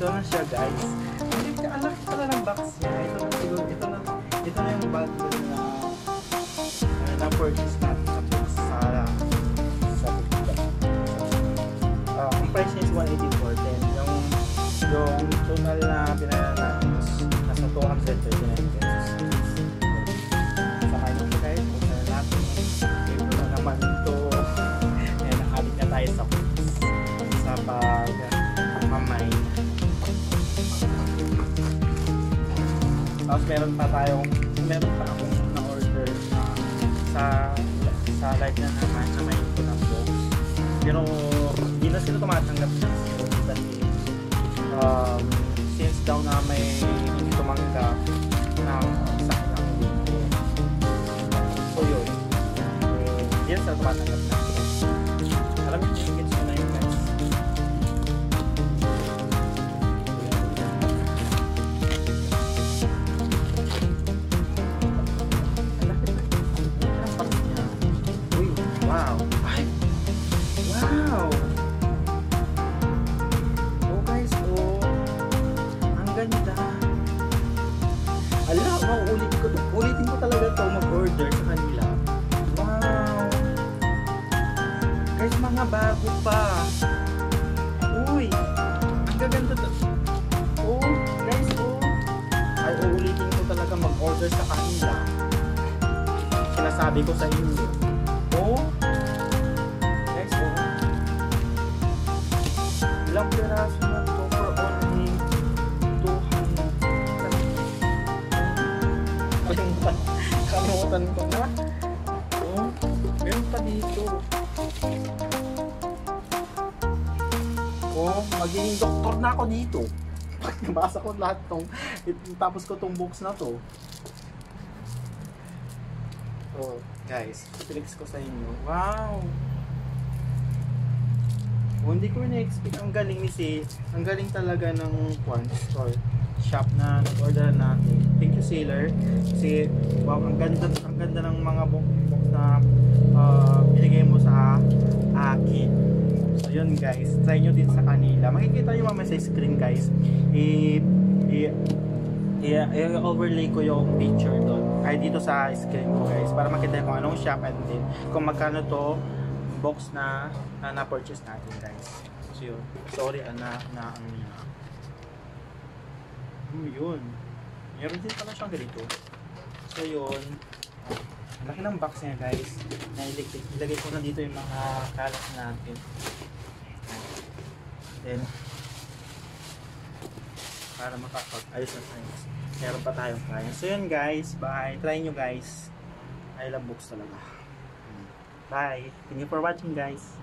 ito na siya guys. Ang laki pala ng box niya. Ito na siguro, ito na yung bundle na purchase natin sa box ang price niya is 184.10. Yung total na pinala natin is nasa 239 pesos. Sa kayo guys, punta na natin. Ito na naman ito. Ayan, nakabit na tayo sa box. Sa pag-mamay. Tapos meron pa akong na-order sa live na naman na may input ng box. Pero hindi na sila tumatanggap ng box kasi since daw na may hindi tumanggap ng sa kanilang video. So yun. Hindi na sila tumatanggap ng box. Alam niyo yung gets na yun guys. Wow! Wow! Oh guys, oh! Ang ganda! Ala, ulitin ko talaga ito mag-order sa kanila. Wow! Guys, mga bago pa! Uy! Ang gaganda to! Oh! Guys, oh! Ay, uulitin ko talaga mag-order sa kanila. Sinasabi ko sa inyo. Oh! Ilang piraso na ito for only 200. Kamutan ko na. Oh, meron pa dito. Oh, magiging doktor na ako dito. Nabasa ko lahat tong, tapos ko tong books na to. Oh, guys, flex ko sa inyo. Wow! Oh, hindi ko na-expect. Ang galing ang galing talaga ng store shop na nag-order natin. Thank you Sailor. Kasi wow, ang ganda ng mga box na binigay mo sa akin. So yun guys, try nyo din sa kanila. Makikita nyo mamaya sa screen guys. I-overlay ko yung picture doon. Ay dito sa screen ko guys. Para makita kung anong shop and din kung magkano to box na na-purchase natin guys. So yun. Sorry na yun. Meron din pala siyang ganito. So yun. Ang laki ng box niya guys. Ilagay ko na dito yung mga kalat natin. Then para makapag-ayos na tayo. Meron pa tayong client. So yun guys. Bye. Try nyo guys. I love books talaga. Bye. Thank you for watching guys.